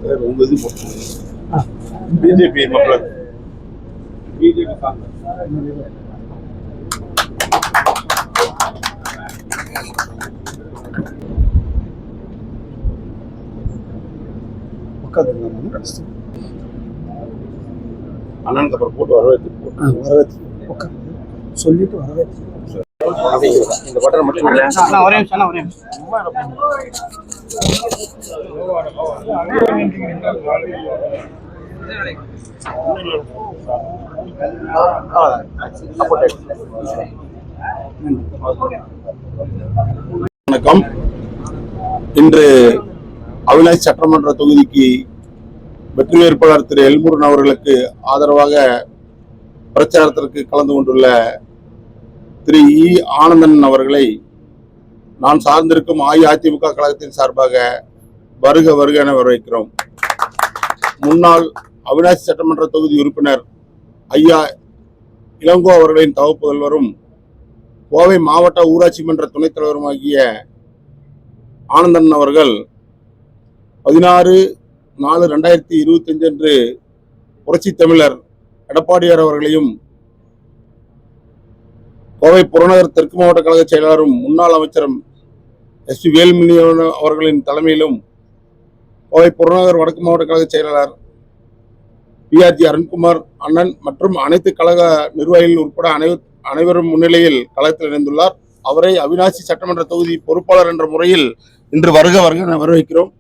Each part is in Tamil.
பிஜேபி பிஜேபி அண்ணனுக்கு அப்புறம் போட்டு வரவேற்று சொல்லிட்டு வரவேற்று இந்த பட்டன் மட்டும் ஒரே நிமிஷம் ஒரே வணக்கம். இன்று அவிநாசி சட்டமன்ற தொகுதிக்கு வெற்றி வேட்பாளர் திரு எல்முருகன் அவர்களுக்கு ஆதரவாக பிரச்சாரத்திற்கு கலந்து கொண்டுள்ள திரு இ ஆனந்தன் அவர்களை நான் சார்ந்திருக்கும் அஇஅதிமுக கழகத்தின் சார்பாக வருக வருக என வரவேற்கிறோம். முன்னாள் அவிநாசி சட்டமன்ற தொகுதி உறுப்பினர் ஐயா இளங்கோ அவர்களின் தவப்புதல்வரும் கோவை மாவட்ட ஊராட்சி மன்ற துணைத் தலைவருமாகிய ஆனந்தன் அவர்கள் 16/4/2025 அன்று புரட்சி தமிழர் எடப்பாடியார் அவர்களையும் கோவை புறநகர் தெற்கு மாவட்ட கழக செயலாளரும் முன்னாள் அமைச்சரும் எஸ் பி வேலுமணி அவர்களின் தலைமையிலும் கோவை புறநகர் வடக்கு மாவட்ட கழக செயலாளர் PRG அருண்குமார் அண்ணன் மற்றும் அனைத்து கழக நிர்வாகிகள் உட்பட அனைவரும் முன்னிலையில் கழகத்தில் இணைந்துள்ளார். அவரை அவிநாசி சட்டமன்ற தொகுதி பொறுப்பாளர் என்ற முறையில் இன்று வருக வருக என வரவேற்கிறோம்.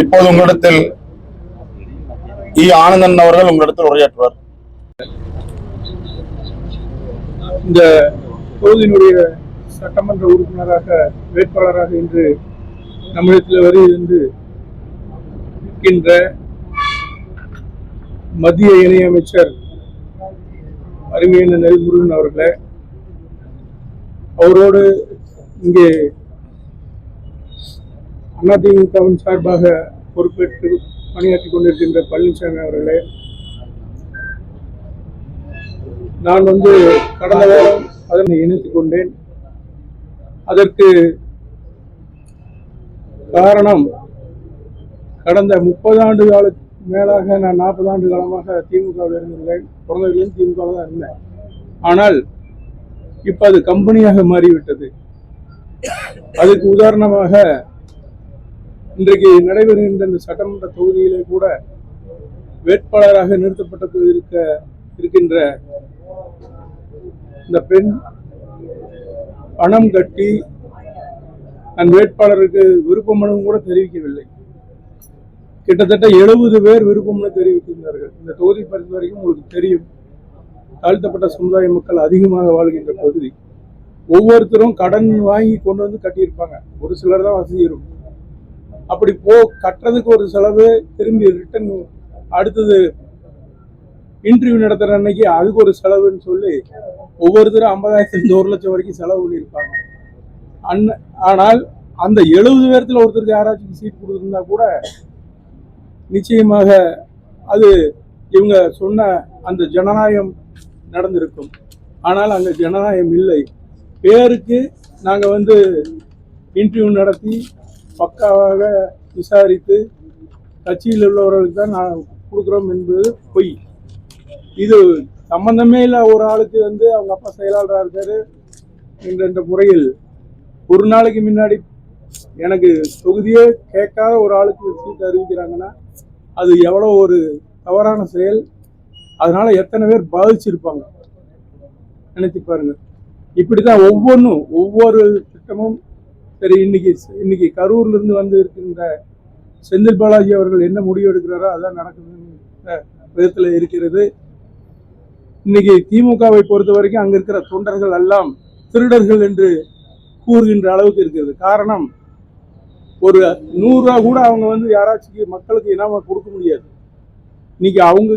இப்போது உங்களிடத்தில் இ ஆனந்தன் அவர்கள் உங்களிடத்தில் உரையாற்றுவார். இந்த தொகுதியினுடைய சட்டமன்ற உறுப்பினராக வேட்பாளராக இன்று நம்மிடத்தில் வருகின்ற இருக்கின்ற மத்திய இணையமைச்சர் அருமையான எல்முருகன் அவர்களே, அவரோடு இங்கே அதிமுகவின் சார்பாக பொறுப்பேற்று பணியாற்றிக் கொண்டிருக்கின்ற பழனிசாமி அவர்களே, நான் கடந்த வாரம் அதனை இணைத்துக் கொண்டேன். அதற்கு காரணம், கடந்த 30 ஆண்டு காலத்துக்கு மேலாக நான் 40 ஆண்டு காலமாக திமுகவில் இருந்திருந்தேன். பிறந்தவர்களும் திமுகவில் தான் இருந்தேன். ஆனால் இப்ப அது கம்பெனியாக மாறிவிட்டது. அதுக்கு உதாரணமாக இன்றைக்கு நடைபெறுகின்ற இந்த சட்டமன்ற தொகுதியிலே கூட வேட்பாளராக நிறுத்தப்பட்டு இருக்கின்ற இந்த பெண் பணம் கட்டி தன் வேட்பாளருக்கு விருப்ப மனு கூட தெரிவிக்கவில்லை. கிட்டத்தட்ட 70 பேர் விருப்ப மனு தெரிவித்திருந்தார்கள். இந்த தொகுதி பொறுத்த வரைக்கும் உங்களுக்கு தெரியும், தாழ்த்தப்பட்ட சமுதாய மக்கள் அதிகமாக வாழ்கின்ற பகுதி. ஒவ்வொருத்தரும் கடன் வாங்கி கொண்டு வந்து கட்டியிருப்பாங்க. ஒரு சிலர் தான் வசதி இருக்கும். அப்படி கட்டுறதுக்கு ஒரு செலவு, திரும்பி ரிட்டர்ன் அடுத்தது இன்டர்வியூ நடத்துற அன்னைக்கு அதுக்கு ஒரு செலவுன்னு சொல்லி ஒவ்வொருத்தரும் 50,000 1 லட்சம் வரைக்கும் செலவு பண்ணியிருப்பாங்க. ஆனால் அந்த 70 பேர்த்துல ஒருத்தருக்கு யாராச்சும் சீட் கொடுத்துருந்தா கூட நிச்சயமாக அது இவங்க சொன்ன அந்த ஜனநாயகம் நடந்திருக்கும். ஆனால் அங்க ஜனநாயகம் இல்லை. பேருக்கு நாங்க இன்டர்வியூ நடத்தி பக்காவாக விசாரித்து கட்சியில் உள்ளவர்களுக்கு தான் நான் கொடுக்குறோம் என்பது பொய். இது சம்பந்தமே இல்லை. ஒரு ஆளுக்கு அவங்க அப்பா செயலாளராக இருக்காரு என்ற முறையில் ஒரு நாளைக்கு முன்னாடி எனக்கு தொகுதியே கேட்காத ஒரு ஆளுக்கு சீட் அறிவிக்கிறாங்கன்னா அது எவ்வளோ ஒரு தவறான செயல். அதனால எத்தனை பேர் பாதிச்சிருப்பாங்க நினைச்சு பாருங்க. இப்படிதான் ஒவ்வொரு திட்டமும் சரி, இன்னைக்கு கரூர்ல இருந்து வந்து இருக்கின்ற செந்தில் பாலாஜி அவர்கள் என்ன முடிவு எடுக்கிறாரோ அதான் நடக்குதுன்ற விதத்துல இருக்கிறது. இன்னைக்கு திமுகவை பொறுத்த வரைக்கும் அங்க இருக்கிற தொண்டர்கள் எல்லாம் திருடர்கள் என்று கூறுகின்ற அளவுக்கு இருக்கிறது. காரணம், ஒரு 100 ரூபா கூட அவங்க வந்து யாராச்சும் மக்களுக்கு இனாம கொடுக்க முடியாது. இன்னைக்கு அவங்க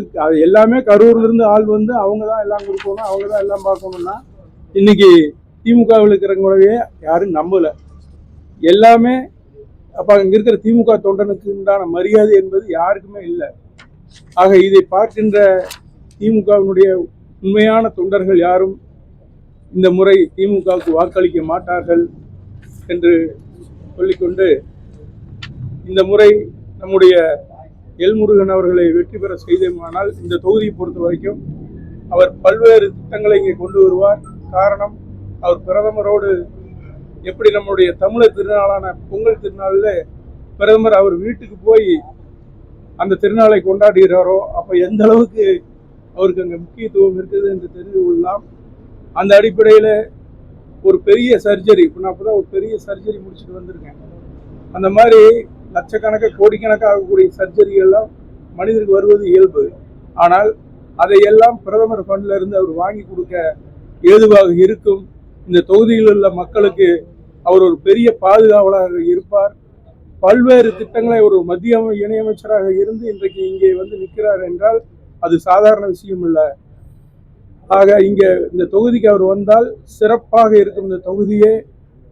எல்லாமே கரூர்ல இருந்து ஆள் வந்து அவங்க தான் எல்லாம் கொடுக்கணும், அவங்க தான் எல்லாம் பார்க்கணும்னா இன்னைக்கு திமுகவில் இருக்கிறவங்களவே யாரும் நம்பல. எல்லாமே அப்ப அங்க இருக்கிற திமுக தொண்டனுக்கு உண்டான மரியாதை என்பது யாருக்குமே இல்லை. ஆக இதை பார்க்கின்ற திமுகவினுடைய உண்மையான தொண்டர்கள் யாரும் இந்த முறை திமுகவுக்கு வாக்களிக்க மாட்டார்கள் என்று சொல்லிக்கொண்டு, இந்த முறை நம்முடைய எல்முருகன் அவர்களை வெற்றி பெற செய்தோமானால் இந்த தொகுதியை பொறுத்த வரைக்கும் அவர் பல்வேறு திட்டங்களை இங்கே கொண்டு வருவார். காரணம், அவர் பிரதமரோடு எப்படி நம்முடைய தமிழர் திருநாளான பொங்கல் திருநாளில் பிரதமர் அவர் வீட்டுக்கு போய் அந்த திருநாளை கொண்டாடுகிறாரோ அப்போ எந்த அளவுக்கு அவருக்கு அங்கே முக்கியத்துவம் இருக்குது என்று தெரிந்து கொள்ளலாம். அந்த அடிப்படையில் ஒரு பெரிய சர்ஜரி, இப்போ நான் அப்போதான் ஒரு பெரிய சர்ஜரி முடிச்சுட்டு வந்திருக்கேன். அந்த மாதிரி லட்சக்கணக்காக கோடிக்கணக்காக ஆகக்கூடிய சர்ஜரிகள்லாம் மனிதருக்கு வருவது இயல்பு. ஆனால் அதையெல்லாம் பிரதமர் ஃபண்ட்ல இருந்து அவர் வாங்கி கொடுக்க ஏதுவாக இருக்கும். இந்த தொகுதியில் உள்ள மக்களுக்கு அவர் ஒரு பெரிய பாதுகாவலராக இருப்பார். பல்வேறு திட்டங்களை ஒரு மத்திய இணையமைச்சராக இருந்து இன்றைக்கு இங்கே வந்து நிற்கிறார் என்றால் அது சாதாரண விஷயம் இல்லை. ஆக இங்க இந்த தொகுதிக்கு அவர் வந்தால் சிறப்பாக இருக்கும். இந்த தொகுதியே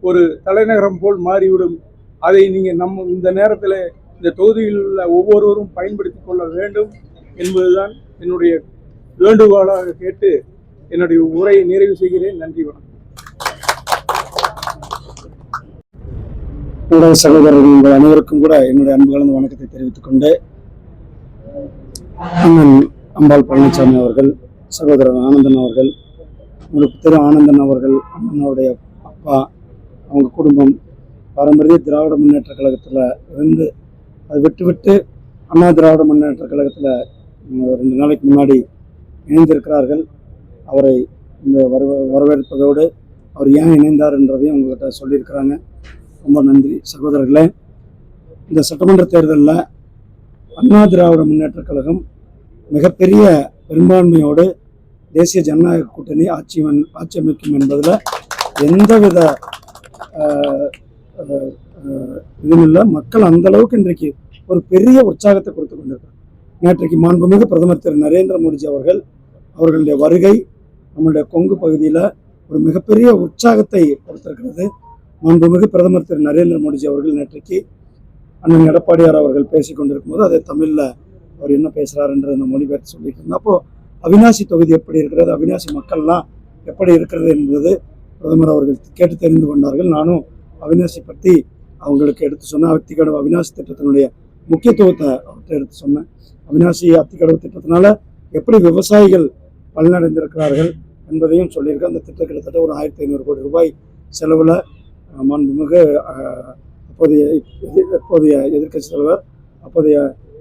ஒரு தலைநகரம் போல் மாறிவிடும். அதை நீங்க இந்த நேரத்தில் இந்த தொகுதியில் உள்ள ஒவ்வொருவரும் பயன்படுத்தி கொள்ள வேண்டும் என்பதுதான் என்னுடைய வேண்டுகோளாக கேட்டு என்னுடைய உரையை நிறைவு செய்கிறேன். நன்றி, வணக்கம். ஊடக சகோதரர்கள் உங்கள் அனைவருக்கும் கூட என்னுடைய அன்பு கலந்த வணக்கத்தை தெரிவித்துக் கொண்டு, அண்ணன் அம்பாள் பழனிசாமி அவர்கள், சகோதரர் ஆனந்தன் அவர்கள், உங்களுக்கு திரு ஆனந்தன் அவர்கள், அண்ணனுடைய அப்பா, அவங்க குடும்பம் பாரம்பரிய திராவிட முன்னேற்ற கழகத்தில் இருந்து அதை விட்டு அண்ணா திராவிட முன்னேற்ற கழகத்தில் 2 நாளைக்கு முன்னாடி இணைந்திருக்கிறார்கள். அவரை இந்த வரவேற்பதோடு அவர் ஏன் இணைந்தார் என்றதையும் உங்கள்கிட்ட சொல்லியிருக்கிறாங்க. ரொம்ப நன்றி சகோதரர்களே. இந்த சட்டமன்ற தேர்தலில் அண்ணா திராவிட முன்னேற்ற கழகம் மிகப்பெரிய பெரும்பான்மையோடு தேசிய ஜனநாயக கூட்டணி ஆட்சி அமைக்கும் என்பதில் எந்தவித இதுவும் இல்லை. மக்கள் அந்த அளவுக்கு இன்றைக்கு ஒரு பெரிய உற்சாகத்தை கொடுத்து கொண்டிருக்கிறார். நேற்றைக்கு மாண்புமிகு பிரதமர் திரு நரேந்திர மோடிஜி அவர்களுடைய வருகை நம்மளுடைய கொங்கு பகுதியில் ஒரு மிகப்பெரிய உற்சாகத்தை கொடுத்திருக்கிறது. மாண்புமிகு பிரதமர் திரு நரேந்திர மோடிஜி அவர்கள் நேற்றைக்கு அண்ணன் எடப்பாடியார் அவர்கள் பேசிக் கொண்டிருக்கும் போது அதை தமிழில் அவர் என்ன பேசுகிறாருன்ற அந்த மொழிபெயர்த்து சொல்லிட்டு இருந்தோம். அப்போது அவிநாசி தொகுதி எப்படி இருக்கிறது, அவிநாசி மக்கள்லாம் எப்படி இருக்கிறது என்பது பிரதமர் அவர்கள் கேட்டு தெரிந்து கொண்டார்கள். நானும் அவிநாசி பற்றி அவங்களுக்கு எடுத்து சொன்னேன். அத்திக்கடவு அவிநாசி திட்டத்தினுடைய முக்கியத்துவத்தை அவர்கிட்ட எடுத்து சொன்னேன். அவிநாசி அத்திக்கடவு திட்டத்தினால எப்படி விவசாயிகள் பலனடைந்திருக்கிறார்கள் என்பதையும் சொல்லியிருக்கேன். அந்த திட்டம் கிட்டத்தட்ட ஒரு 1500 கோடி ரூபாய் செலவில் மாண்புமிகு அப்போதைய எதிர்க்கட்சி தலைவர் அப்போதைய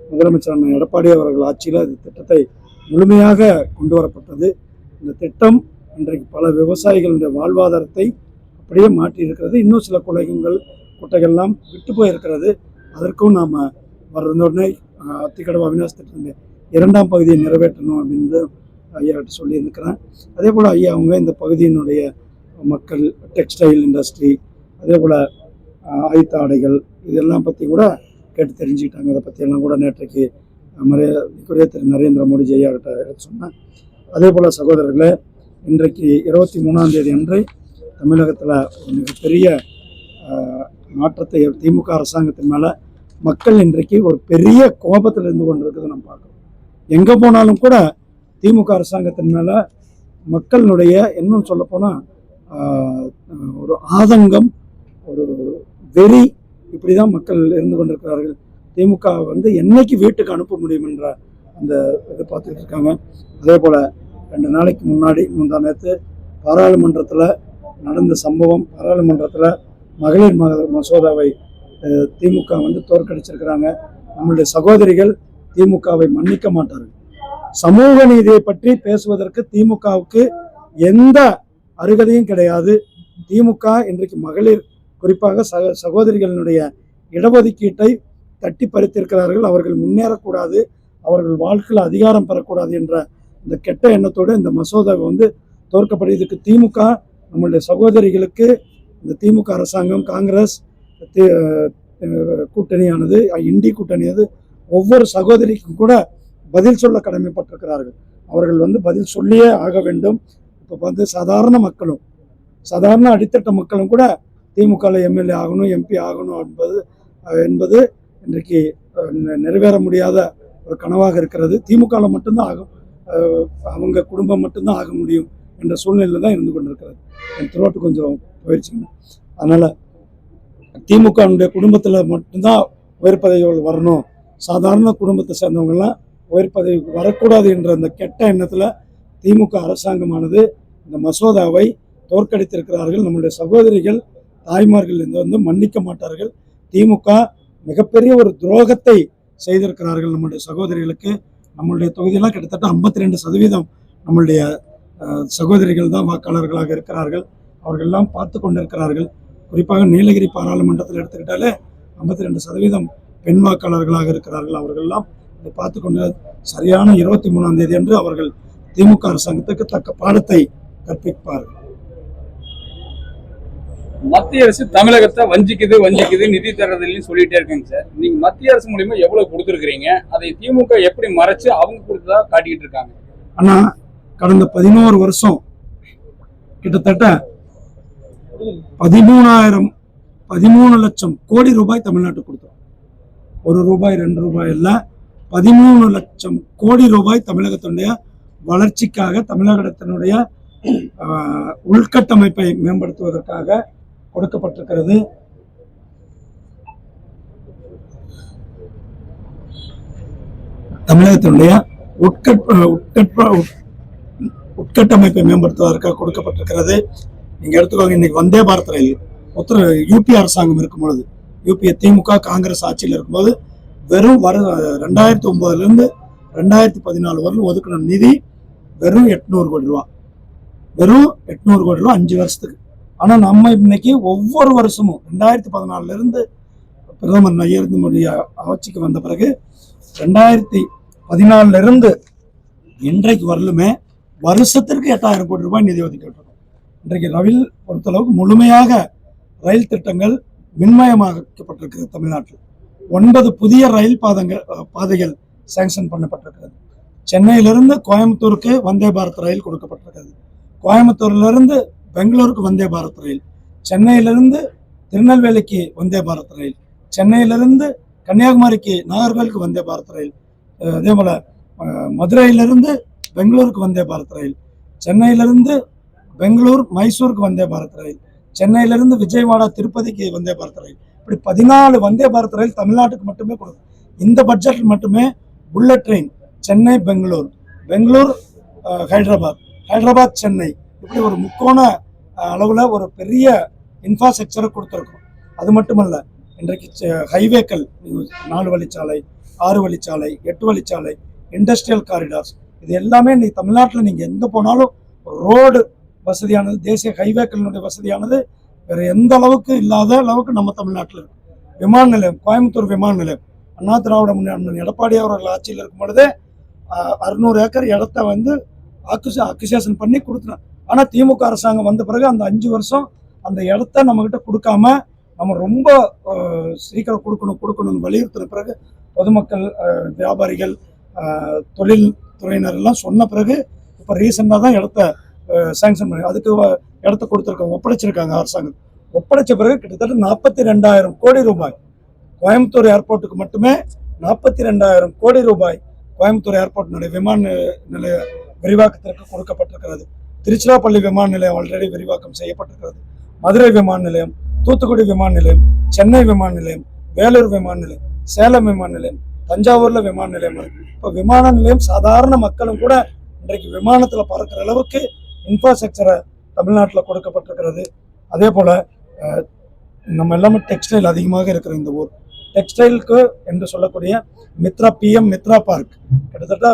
முதலமைச்சர் எடப்பாடி அவர்கள் ஆட்சியில் இந்த திட்டத்தை முழுமையாக கொண்டு வரப்பட்டது. இந்த திட்டம் இன்றைக்கு பல விவசாயிகளுடைய வாழ்வாதாரத்தை அப்படியே மாற்றி இருக்கிறது. இன்னும் சில குட்டைகள்லாம் விட்டு போயிருக்கிறது. அதற்கும் நாம் உடனே அத்திக்கடவு அவிநாசி திட்டத்தினுடைய 2ஆம் பகுதியை நிறைவேற்றணும் அப்படின்னு ஐயா சொல்லியிருக்கிறேன். அதே போல் ஐயா அவங்க இந்த பகுதியினுடைய மக்கள் டெக்ஸ்டைல் இண்டஸ்ட்ரி, அதே போல் ஆயுத்த ஆடைகள் இதெல்லாம் பற்றி கூட கேட்டு தெரிஞ்சுக்கிட்டாங்க. இதை பற்றியெல்லாம் கூட நேற்றைக்கு மரியாதைக்குரிய திரு நரேந்திர மோடிஜி ஐயா கிட்ட எடுத்து சொன்னேன். அதே போல் சகோதரர்களே, இன்றைக்கு 23ஆம் தேதி அன்று தமிழகத்தில் ஒரு மிகப்பெரிய மாற்றத்தை திமுக அரசாங்கத்தின் மேலே மக்கள் இன்றைக்கு ஒரு பெரிய கோபத்தில் இருந்து கொண்டிருக்கிறது நம்ம பார்க்குறோம். எங்கே போனாலும் கூட திமுக அரசாங்கத்தின் மேலே மக்களுடைய இன்னும் சொல்லப்போனால் ஒரு ஆதங்கம், ஒரு வெறி, இப்படி தான் மக்கள் இருந்து கொண்டிருக்கிறார்கள். திமுக என்னைக்கு வீட்டுக்கு அனுப்ப முடியும் என்ற அந்த இதை பார்த்துக்கிட்டு இருக்காங்க. அதே போல் 2 நாளைக்கு முந்தா நேற்று பாராளுமன்றத்தில் நடந்த சம்பவம், பாராளுமன்றத்தில் மகளிர் மசோதாவை திமுக தோற்கடிச்சிருக்கிறாங்க. நம்மளுடைய சகோதரிகள் திமுகவை மன்னிக்க மாட்டார்கள். சமூக நீதியை பற்றி பேசுவதற்கு திமுகவுக்கு எந்த அருகதையும் கிடையாது. திமுக இன்றைக்கு மகளிர் குறிப்பாக சகோதரிகளினுடைய இடஒதுக்கீட்டை தட்டி பறித்திருக்கிறார்கள். அவர்கள் முன்னேறக்கூடாது, அவர்கள் வாழ்க்கையில் அதிகாரம் பெறக்கூடாது என்ற இந்த கெட்ட எண்ணத்தோடு இந்த மசோதாவை தோற்கப்படும். இதுக்கு திமுக நம்மளுடைய சகோதரிகளுக்கு இந்த திமுக அரசாங்கம், காங்கிரஸ் கூட்டணியானது, இண்டி கூட்டணியானது ஒவ்வொரு சகோதரிக்கும் கூட பதில் சொல்ல கடமைப்பட்டிருக்கிறார்கள். அவர்கள் பதில் சொல்லியே ஆக வேண்டும். இப்போ சாதாரண மக்களும், சாதாரண அடித்தட்ட மக்களும் கூட திமுக எம்எல்ஏ ஆகணும், எம்பி ஆகணும் என்பது இன்றைக்கு நிறைவேற முடியாத ஒரு கனவாக இருக்கிறது. திமுகவில் மட்டும்தான் ஆகும், அவங்க குடும்பம் மட்டும்தான் ஆக முடியும் என்ற சூழ்நிலையில் தான் இருந்து கொண்டிருக்கிறது. என் த்ரோட்டு கொஞ்சம் போயிடுச்சுங்க. அதனால் திமுகவுடைய குடும்பத்தில் மட்டும்தான் உயர் பதவிகள் வரணும், சாதாரண குடும்பத்தை சேர்ந்தவங்கெல்லாம் உயர் பதவி வரக்கூடாது என்ற அந்த கெட்ட எண்ணத்தில் திமுக அரசாங்கமானது இந்த மசோதாவை தோற்கடித்திருக்கிறார்கள். நம்முடைய சகோதரிகள், தாய்மார்கள் மன்னிக்க மாட்டார்கள். திமுக மிகப்பெரிய ஒரு துரோகத்தை செய்திருக்கிறார்கள் நம்முடைய சகோதரிகளுக்கு. நம்மளுடைய தொகுதியெல்லாம் கிட்டத்தட்ட 52% நம்மளுடைய சகோதரிகள் தான் வாக்காளர்களாக இருக்கிறார்கள். அவர்கள்லாம் பார்த்து கொண்டிருக்கிறார்கள். குறிப்பாக நீலகிரி பாராளுமன்றத்தில் எடுத்துக்கிட்டாலே 52% பெண் வாக்காளர்களாக இருக்கிறார்கள். அவர்கள்லாம் இதை பார்த்து கொண்டு சரியான 23ஆம் தேதி அன்று அவர்கள் திமுக அரசாங்கத்துக்கு தக்க பாடத்தை கற்பிப்பார்கள். மத்திய அரசு தமிழகத்தை வஞ்சிக்குது நிதி தரதில்லைன்னு சொல்லிட்டே இருக்காங்க சார். நீங்க மத்திய அரசு மூலியமா எவ்வளவு கொடுத்துருக்கீங்க, அதை திமுக எப்படி மறைச்சு அவங்க கொடுத்ததா காட்டிக்கிட்டு இருக்காங்க? ஆனா கடந்த 11 வருஷம் கிட்டத்தட்ட 13 லட்சம் கோடி ரூபாய் தமிழ்நாட்டுக்கு கொடுத்தோம். 1 ரூபாய் 2 ரூபாய் இல்ல, 13 லட்சம் கோடி ரூபாய் தமிழகத்தினுடைய வளர்ச்சிக்காக, தமிழகத்தினுடைய உள்கட்டமைப்பை மேம்படுத்துவதற்காக கொடுக்கப்பட்டிருக்கிறது. தமிழகத்தினுடைய உட்கட்டமைப்பை மேம்படுத்துவதற்காக கொடுக்கப்பட்டிருக்கிறது. நீங்க எடுத்துக்கோங்க, இன்னைக்கு வந்தே பாரத் ரயில் யூபி அரசாங்கம் இருக்கும் பொழுது, யூபி திமுக காங்கிரஸ் ஆட்சியில் இருக்கும்போது வெறும் 2009 2014 வரலும் ஒதுக்கின நிதி வெறும் 800 கோடி ரூபா, வெறும் 800 கோடி ரூபா 5 வருஷத்துக்கு. ஆனால் நம்ம இன்னைக்கு ஒவ்வொரு வருஷமும் 2014 பிரதமர் நரேந்திர மோடி ஆட்சிக்கு வந்த பிறகு 2014 இன்றைக்கு வரலுமே வருஷத்திற்கு 8000 கோடி ரூபாய் நிதி ஒதுக்கிட்டு. இன்றைக்கு ரயில் பொறுத்தளவுக்கு முழுமையாக ரயில் திட்டங்கள் மின்மயமாக்கப்பட்டிருக்கிறது. தமிழ்நாட்டில் 9 புதிய ரயில் பாதைகள் சாங்ஷன் பண்ணப்பட்டிருக்கிறது. சென்னையிலிருந்து கோயம்புத்தூருக்கு வந்தே பாரத் ரயில் கொடுக்கப்பட்டிருக்கிறது. கோயம்புத்தூர்லேருந்து பெங்களூருக்கு வந்தே பாரத் ரயில், சென்னையிலிருந்து திருநெல்வேலிக்கு வந்தே பாரத் ரயில், சென்னையிலிருந்து கன்னியாகுமரிக்கு நாகர்கோவிலுக்கு வந்தே பாரத் ரயில், அதே போல் மதுரையிலிருந்து பெங்களூருக்கு வந்தே பாரத் ரயில், சென்னையிலிருந்து பெங்களூர் மைசூருக்கு வந்தே பாரத் ரயில், சென்னையிலிருந்து விஜயவாடா திருப்பதிக்கு வந்தே பாரத் ரயில். இப்படி 14 வந்தே பாரத் ரயில் தமிழ்நாட்டுக்கு மட்டுமே கொடுக்கும். இந்த பட்ஜெட்டில் மட்டுமே புல்லட் ட்ரெயின் சென்னை பெங்களூர், பெங்களூர் ஹைதராபாத், ஹைதராபாத் சென்னை, இப்படி ஒரு முக்கோண அளவில் ஒரு பெரிய இன்ஃப்ராஸ்ட்ரக்சரை கொடுத்துருக்கோம். அது மட்டுமல்ல, இன்றைக்கு ஹைவேக்கள் 4 வழிச்சாலை, 6 வழிச்சாலை, 8 வழிச்சாலை, இண்டஸ்ட்ரியல் காரிடார்ஸ், இது எல்லாமே இன்னைக்கு தமிழ்நாட்டில் நீங்கள் எங்கே போனாலும் ரோடு வசதியானது, தேசிய ஹைவேக்களினுடைய வசதியானது வேறு எந்த அளவுக்கு இல்லாத அளவுக்கு நம்ம தமிழ்நாட்டில் இருக்கு. விமான நிலையம், கோயம்புத்தூர் விமான நிலையம் அண்ணா திராவிட முன்னேற்ற எடப்பாடி அவர்கள் ஆட்சியில் இருக்கும் பொழுதே 600 ஏக்கர் இடத்த அக்விசேஷன் பண்ணி கொடுத்துனோம். ஆனால் திமுக அரசாங்கம் வந்த பிறகு அந்த 5 வருஷம் அந்த இடத்த நம்மகிட்ட கொடுக்காம நம்ம ரொம்ப சீக்கிரம் கொடுக்கணும்னு வலியுறுத்தின பிறகு பொதுமக்கள், வியாபாரிகள், தொழில் துறையினர் எல்லாம் சொன்ன பிறகு இப்போ ரீசெண்டாக தான் இடத்த சாங்ஷன் பண்ணி அதுக்கு இடத்த கொடுத்துருக்காங்க, ஒப்படைச்சிருக்காங்க அரசாங்கம். ஒப்படைச்ச பிறகு கிட்டத்தட்ட 42,000 கோடி ரூபாய் கோயம்புத்தூர் ஏர்போர்ட்டுக்கு மட்டுமே 42,000 கோடி ரூபாய் கோயம்புத்தூர் ஏர்போர்ட்டினுடைய விமான நிலைய விரிவாக்கத்திற்கு கொடுக்கப்பட்டிருக்கிறது. திருச்சிராப்பள்ளி விமான நிலையம் ஆல்ரெடி விரிவாக்கம் செய்யப்பட்டிருக்கிறது. மதுரை விமான நிலையம், தூத்துக்குடி விமான நிலையம், சென்னை விமான நிலையம், வேலூர் விமான நிலையம், சேலம் விமான நிலையம், தஞ்சாவூர்ல விமான நிலையம். இப்போ விமான நிலையம் சாதாரண மக்களும் கூட இன்றைக்கு விமானத்தில் பறக்கிற அளவுக்கு இன்ஃப்ராஸ்ட்ரக்சரை தமிழ்நாட்டில் கொடுக்கப்பட்டிருக்கிறது. அதே போல் நம்ம எல்லாமே டெக்ஸ்டைல் அதிகமாக இருக்கிற இந்த ஊர், டெக்ஸ்டைலுக்கு என்று சொல்லக்கூடிய மித்ரா பிஎம் மித்ரா பார்க், கிட்டத்தட்ட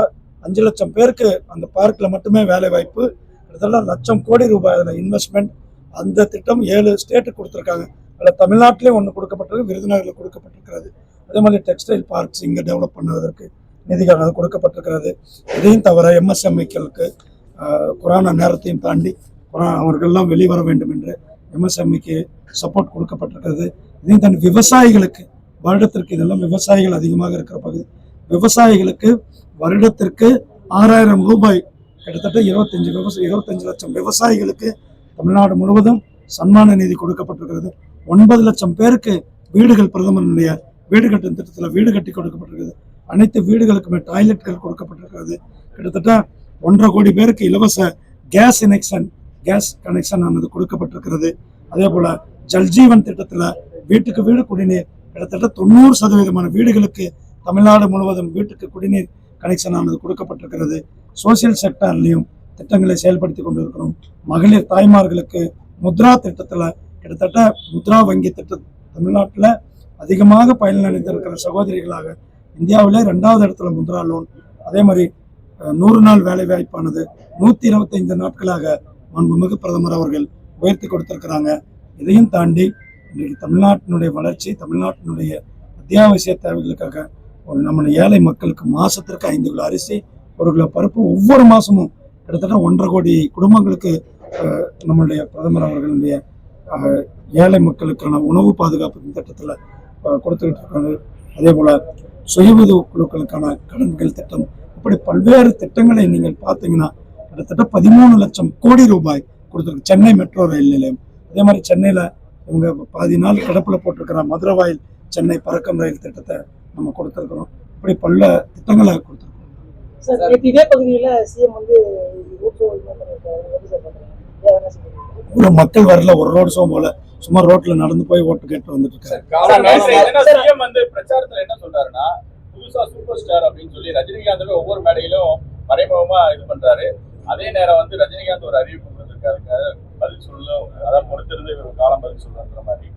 5 லட்சம் பேருக்கு அந்த பார்க்கில் மட்டுமே வேலை வாய்ப்பு, கிட்டத்தட்ட 1,00,000 கோடி ரூபாய் அதில் இன்வெஸ்ட்மெண்ட். அந்த திட்டம் 7 ஸ்டேட்டுக்கு கொடுத்துருக்காங்க. அதில் தமிழ்நாட்டிலே ஒன்று கொடுக்கப்பட்டிருக்கு, விருதுநகரில் கொடுக்கப்பட்டிருக்கிறது. அதே மாதிரி டெக்ஸ்டைல் பார்க்ஸ் இங்கே டெவலப் பண்ணுவதற்கு நிதிகள் அது கொடுக்கப்பட்டிருக்கிறது. இதையும் தவிர எம்எஸ்எம்இக்களுக்கு கொரோனா நேரத்தையும் தாண்டி அவர்கள்லாம் வெளிவர வேண்டும் என்று எம்எஸ்எம்இக்கு சப்போர்ட் கொடுக்கப்பட்டிருக்கிறது. இதையும் தாண்டி விவசாயிகளுக்கு வருடத்திற்கு, இதெல்லாம் விவசாயிகள் அதிகமாக இருக்கிற பகுதி, விவசாயிகளுக்கு வருடத்திற்கு 6,000 ரூபாய், கிட்டத்தட்ட 25 லட்சம் விவசாயிகளுக்கு தமிழ்நாடு முழுவதும் சன்மான நிதி கொடுக்கப்பட்டிருக்கிறது. 9 லட்சம் பேருக்கு வீடுகள், பிரதமருடைய வீடு கட்டும் திட்டத்தில் வீடு கட்டி கொடுக்கப்பட்டிருக்கிறது. அனைத்து வீடுகளுக்குமே டாய்லெட்கள் கொடுக்கப்பட்டிருக்கிறது. கிட்டத்தட்ட 1.5 கோடி பேருக்கு இலவச கேஸ் கனெக்ஷன் ஆனது கொடுக்கப்பட்டிருக்கிறது. அதே போல ஜல்ஜீவன் திட்டத்தில் வீட்டுக்கு வீடு குடிநீர், கிட்டத்தட்ட 90% வீடுகளுக்கு தமிழ்நாடு முழுவதும் வீட்டுக்கு குடிநீர் கனெக்ஷன் ஆனது கொடுக்கப்பட்டிருக்கிறது. சோசியல் செக்டர்லையும் திட்டங்களை செயல்படுத்தி கொண்டிருக்கிறோம். மகளிர் தாய்மார்களுக்கு முத்ரா திட்டத்தில், கிட்டத்தட்ட முத்ரா வங்கி திட்டம் தமிழ்நாட்டில் அதிகமாக பயனடைந்திருக்கிற சகோதரிகளாக இந்தியாவிலே 2வது இடத்துல முத்ரா லோன். அதே மாதிரி 100 நாள் வேலை வாய்ப்பானது 125 நாட்களாக மாண்புமிகு பிரதமர் அவர்கள் உயர்த்தி கொடுத்திருக்கிறாங்க. இதையும் தாண்டி இன்றைக்கு தமிழ்நாட்டினுடைய வளர்ச்சி, தமிழ்நாட்டினுடைய அத்தியாவசிய தேவைகளுக்காக நம்ம ஏழை மக்களுக்கு மாசத்திற்கு 5 கிலோ அரிசி, 1 கிலோ பருப்பு ஒவ்வொரு மாசமும் கிட்டத்தட்ட 1.5 கோடி குடும்பங்களுக்கு நம்மளுடைய பிரதமர் அவர்களுடைய ஏழை மக்களுக்கான உணவு பாதுகாப்பு திட்டத்தில் கொடுத்துக்கிட்டு இருக்காங்க. அதே போல சுய உதவி குழுக்களுக்கான கடன்கள் திட்டம், இப்படி பல்வேறு திட்டங்களை நீங்கள் பார்த்தீங்கன்னா கிட்டத்தட்ட 13 லட்சம் கோடி ரூபாய் கொடுத்துருக்கு. சென்னை மெட்ரோ ரயில் நிலையம், அதே மாதிரி சென்னையில் இவங்க பாதி நாள் கிடப்பில் போட்டிருக்கிற மதுரவாயில் சென்னை பறக்கும் ரயில் திட்டத்தை நம்ம கொடுத்துருக்குறோம். இப்படி பல திட்டங்களை கொடுத்துருக்கோம். சார், இதே பகுதியில் சிஎம் வந்து மக்கள் வரல, ஒரு ரோடு ஷோ போல சும்மா ரோட்ல நடந்து போய் ஓட்டு கேட்டு வந்துட்டு இருக்காரு. சிஎம் வந்து பிரச்சாரத்துல என்ன சொல்றாருன்னா, புதுசா சூப்பர் ஸ்டார் அப்படின்னு சொல்லி ரஜினிகாந்த் ஒவ்வொரு மேடையிலும் மறைமுகமா இது பண்றாரு. அதே நேரம் வந்து ரஜினிகாந்த் ஒரு அறிவிப்பு கொடுத்திருக்காருங்க, பதில் சொல்லும், அதான் பொறுத்திருந்து ஒரு காலம் பதில் சொல்ற மாதிரி.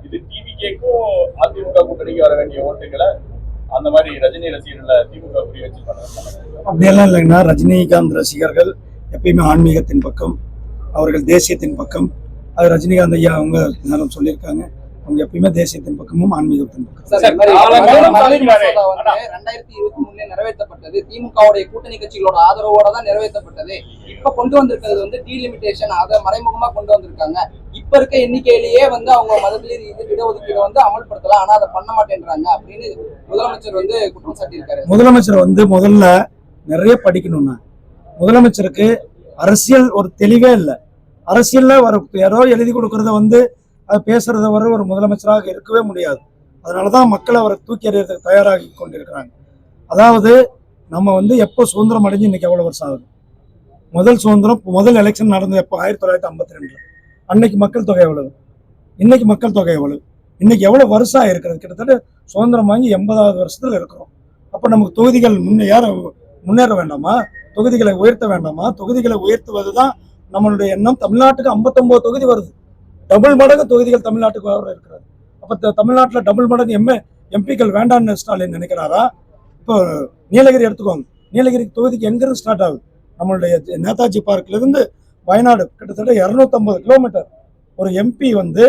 இது டிவிகேக்கும் அதிமுக கூட்டணிக்கு வர வேண்டிய ஓட்டுகளை அந்த மாதிரி ரஜினி ரசிகர்களை திமுக குறி வச்சு பண்றாங்க. அப்படியெல்லாம் இல்லைங்கன்னா, ரஜினிகாந்த் ரசிகர்கள் எப்பயுமே ஆன்மீகத்தின் பக்கம், அவர்கள் தேசியத்தின் பக்கம். அது ரஜினிகாந்த் ஐயா அவங்க நேரம் சொல்லியிருக்காங்க, அவங்க எப்பயுமே தேசியத்தின் பக்கமும் ஆன்மீகத்தின் பக்கம். 2023 நிறைவேற்றப்பட்டது, திமுகவுடைய கூட்டணி கட்சிகளோட ஆதரவோட தான் நிறைவேற்றப்பட்டது. இப்ப கொண்டு வந்திருக்கிறது வந்து டீலிமிட்டேஷன், அதை மறைமுகமா கொண்டு வந்திருக்காங்க. இப்ப இருக்க எண்ணிக்கையிலேயே வந்து அவங்க மதவெறி இடஒதுக்கீடு வந்து அமல்படுத்தலாம், ஆனா அதை பண்ண மாட்டேன்றாங்க அப்படின்னு முதலமைச்சர் வந்து குற்றம் சாட்டியிருக்காரு. முதலமைச்சர் வந்து முதல்ல நிறைய படிக்கணும்னா, முதலமைச்சருக்கு அரசியல் ஒரு தெளிவே இல்லை. அரசியல்ல யாரோ எழுதி கொடுக்கறத வந்து அது பேசுறத வர ஒரு முதலமைச்சராக இருக்கவே முடியாது. அதனாலதான் மக்கள் அவரை தூக்கி எறியறதுக்கு தயாராகி கொண்டிருக்கிறாங்க. அதாவது நம்ம வந்து எப்போ சுதந்திரம் அடைஞ்சு இன்னைக்கு எவ்வளவு வருஷம் ஆகுது? முதல் எலெக்ஷன் நடந்தது எப்போ? 1952. அன்னைக்கு மக்கள் தொகை எவ்வளவு? இன்னைக்கு மக்கள் தொகை எவ்வளவு? இன்னைக்கு எவ்வளவு வருஷம் ஆயிருக்கிறது? கிட்டத்தட்ட சுதந்திரம் வாங்கி 80வது வருஷத்துல இருக்கிறோம். அப்ப நமக்கு தொகுதிகள் முன்னேற வேண்டாமா? தொகுதிகளை உயர்த்த வேண்டாமா? தொகுதிகளை உயர்த்துவதுதான் நம்மளுடைய எண்ணம். தமிழ்நாட்டுக்கு 59 தொகுதி வருது, டபுள் மடங்கு தொகுதிகள் தமிழ்நாட்டுக்கு வர இருக்கிறது. அப்ப தமிழ்நாட்டில் டபுள் மடங்கு எம்பிக்கள் வேண்டாம்னு ஸ்டாலின் நினைக்கிறாரா? இப்போ நீலகிரி எடுத்துக்கோங்க, நீலகிரி தொகுதிக்கு எங்கிருந்து ஸ்டார்ட் ஆகுது? நம்மளுடைய நேதாஜி பார்க்ல இருந்து வயநாடு கிட்டத்தட்ட 250 கிலோமீட்டர். ஒரு எம்பி வந்து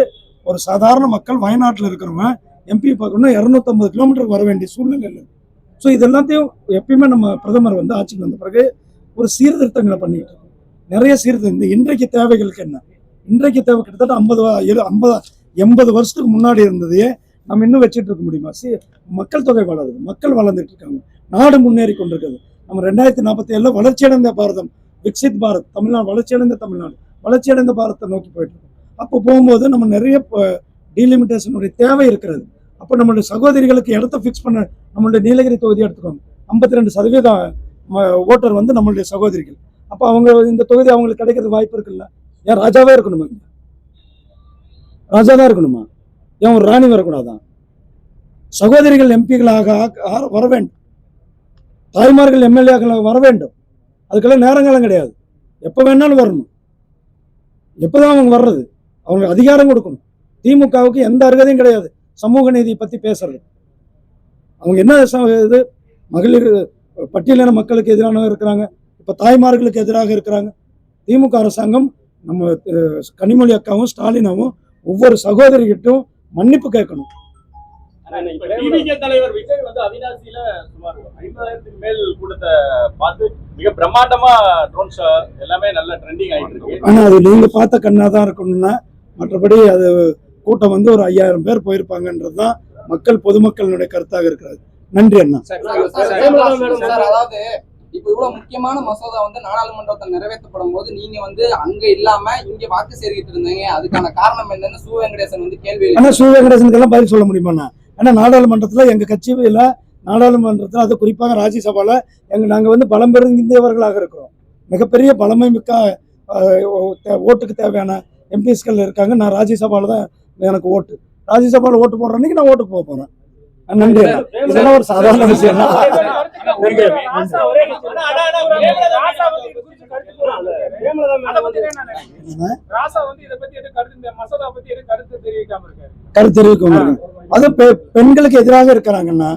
ஒரு சாதாரண மக்கள் வயநாட்டில் இருக்கிறவங்க எம்பி பார்க்கணும் 250 கிலோமீட்டருக்கு வர வேண்டிய சூழ்நிலை இல்லை. ஸோ இது எல்லாத்தையும் எப்பயுமே நம்ம பிரதமர் வந்து ஆட்சிக்கு வந்த பிறகு ஒரு சீர்திருத்தங்களை பண்ணிட்டு இருக்கோம். நிறைய சீர்திருத்தம். இன்றைக்கு தேவைகளுக்கு என்ன? இன்றைக்கு தேவை கிட்டத்தட்ட 80 வருஷத்துக்கு முன்னாடி இருந்ததையே நம்ம இன்னும் வச்சுட்டு இருக்க முடியுமா? மக்கள் தொகை வளருது, மக்கள் வளர்ந்துட்டு இருக்காங்க, நாடு முன்னேறி கொண்டிருக்கிறது. நம்ம 2047 வளர்ச்சியடைந்த பாரதம், விக்சித் பாரத், தமிழ்நாடு வளர்ச்சியடைந்த பாரத்தை நோக்கி போயிட்டு இருக்கோம். அப்போ போகும்போது நம்ம நிறைய டீலிமிட்டேஷனுடைய தேவை இருக்கிறது. அப்போ நம்மளுடைய சகோதரிகளுக்கு இடத்த ஃபிக்ஸ் பண்ண, நம்மளுடைய நீலகிரி தொகுதி எடுத்துக்கோங்க, 52% ஓட்டர் வந்து நம்மளுடைய சகோதரிகள். அப்போ அவங்க இந்த தொகுதி அவங்களுக்கு கிடைக்கிறது வாய்ப்பு இருக்குல்ல? ஏன் ராஜாவே இருக்கணுமா? ராஜா தான் இருக்கணுமா? ஏன் ஒரு ராணி வரக்கூடாதான்? சகோதரிகள் எம்பிகளாக வர வேண்டும், தாய்மார்கள் எம்எல்ஏக்களாக வர வேண்டும். அதுக்கெல்லாம் நேரங்காலம் கிடையாது, எப்போ வேணாலும் வரணும். எப்போதான் அவங்க வர்றது? அவங்களுக்கு அதிகாரம் கொடுக்கணும். திமுகவுக்கு எந்த அருகதையும் கிடையாது சமூக நீதியை பற்றி பேசுறது. அவங்க என்ன இது மகளிர் பட்டியலின மக்களுக்கு எதிரானவங்க இருக்கிறாங்க, இப்போ தாய்மார்களுக்கு எதிராக இருக்கிறாங்க. திமுக அரசாங்கம் நம்ம கனிமொழி அக்காவும் ஸ்டாலினாவும் ஒவ்வொரு சகோதரிகிட்டும் மன்னிப்பு கேட்கணும். டிவிகே தலைவர் விஜய் வந்து அவினாசியில சுமார் 50,000க்கு மேல் கூட்டத்தை பார்த்து மிக பிரம்மாண்டமா ட்ரோன் ஷோ எல்லாமே நல்ல ட்ரெண்டிங் ஆயிட்டு இருக்கு. ஆனா அது நீங்க பார்த்த கண்ணா தான் இருக்கணும்னா, மற்றபடி அது கூட்டம் வந்து ஒரு 5000 பேர் போயிருப்பாங்கன்றதுதான் பொதுமக்களுடைய கருத்தாக இருக்கிறது. நன்றி அண்ணா. அதாவது இப்ப இவ்வளவு முக்கியமான மசோதா வந்து நாடாளுமன்றத்தில் நிறைவேற்றப்படும் போது நீங்க வந்து அங்க இல்லாம இங்க வாக்கு சேரிட்டு இருந்தீங்க, அதுக்கான காரணம் என்னன்னு சு வெங்கடேசன் வந்து கேள்வி. ஆனா சு வெங்கடேசனுக்கு எல்லாம் பதில் சொல்ல முடியுமாண்ணா? ஆனா நாடாளுமன்றத்துல எங்க கட்சியில நாடாளுமன்றத்துல அது குறிப்பாக ராஜ்யசபால நாங்க வந்து பலம் பெருந்தியவர்களாக இருக்கிறோம். மிகப்பெரிய பலமை மிக்க ஓட்டுக்கு தேவையான எம்பிஸ்கள் இருக்காங்க. நான் ராஜ்யசபால தான் எனக்கு ஓட்டு. ராஜ்யசபால ஓட்டு போடுற அன்னைக்கு நான் ஓட்டுக்கு போக போறேன். நன்றி. இதெல்லாம் ஒரு சாதாரண விஷயம் தான். கருத்து தெரிவிக்க அது பெண்களுக்கு எதிராக இருக்கிறாங்கன்னா,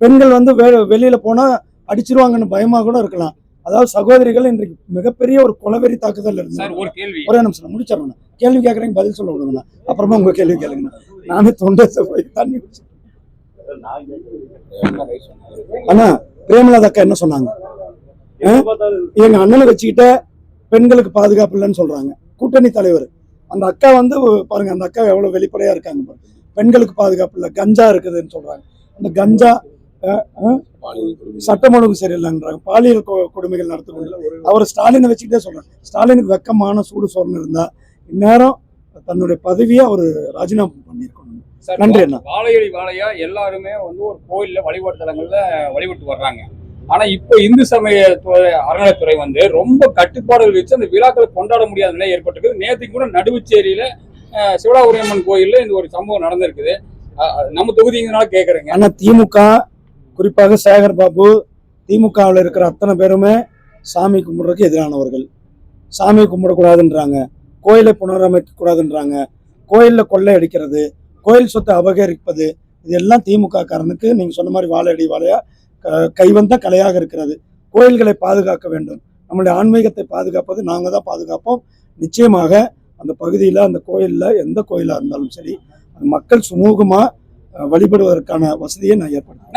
பெண்கள் வந்து வெளியில போனா அடிச்சிருவாங்கன்னு பயமா கூட இருக்கலாம். அதாவது சகோதரிகள் இன்றைக்கு மிகப்பெரிய ஒரு கொலவெறி தாக்குதல் இருந்தாங்க. ஒரே நிமிஷம் முடிச்சிடணும். கேள்வி கேட்கறீங்க, பதில் சொல்ல விடுங்கண்ணா. அப்புறமா உங்க கேள்வி கேளுங்கண்ணா. நானே தொண்டை போய் தண்ணி அண்ணா. பிரேமலதா அக்கா என்ன சொன்னாங்க? எங்க அண்ணனை வச்சுக்கிட்ட பெண்களுக்கு பாதுகாப்பு இல்லைன்னு சொல்றாங்க. கூட்டணி தலைவர் அந்த அக்கா வந்து பாருங்க, அந்த அக்கா எவ்வளவு வெளிப்படையா இருக்காங்க. பெண்களுக்கு பாதுகாப்பு இல்லை, கஞ்சா இருக்குதுன்னு சொல்றாங்க. அந்த கஞ்சா சட்டம் ஒழுங்கு சரியில்லைன்றாங்க. பாலியல் கொடுமைகள் நடத்துறது அவர் ஸ்டாலினை வச்சுக்கிட்டே சொல்றாங்க. ஸ்டாலினுக்கு வெக்கமான சூடு சோர்ந்து இருந்தா இந்நேரம் தன்னுடைய பதவியை அவர் ராஜினாமா பண்ணியிருக்கணும். நன்றி அண்ணா. வாழையடி வாழையா எல்லாருமே வந்து ஒரு கோயில்ல வழிபாட்டு தலங்கள்ல வழிபட்டு வர்றாங்க. ஆனா இப்போ இந்து சமய அறநிலைத்துறை வந்து ரொம்ப கட்டுப்பாடுகள் வச்சு அந்த விழாக்களை கொண்டாட முடியாத நிலை ஏற்பட்டிருக்கு. நேற்றுக்கு கூட நடுவுச்சேரியில சிவடாபுரியம்மன் கோயில்ல இந்த ஒரு சம்பவம் நடந்திருக்குது. நம்ம தொகுதிங்கனால கேட்கறேங்க. ஆனா திமுக குறிப்பாக சேகர் பாபு திமுகவில் இருக்கிற அத்தனை பேருமே சாமி கும்பிடுறதுக்கு எதிரானவர்கள். சாமி கும்பிடக்கூடாதுன்றாங்க, கோயிலை புனரமைக்க கூடாதுன்றாங்க, கோயிலில் கொள்ளை அடிக்கிறது, கோயில் சொத்தை அபகரிப்பது, இதெல்லாம் திமுக காரனுக்கு நீங்க சொன்ன மாதிரி வாழையடி வாழையா கைவந்த கலையாக இருக்கிறது. கோயில்களை பாதுகாக்க வேண்டும். நம்மளுடைய ஆன்மீகத்தை பாதுகாப்பது நாங்க தான் பாதுகாப்போம். நிச்சயமாக அந்த பகுதியில் அந்த கோயிலில் எந்த கோயிலாக இருந்தாலும் சரி மக்கள் சுமூகமா வழிபடுவதற்கான வசதியை நான் ஏற்படுத்துறேன்.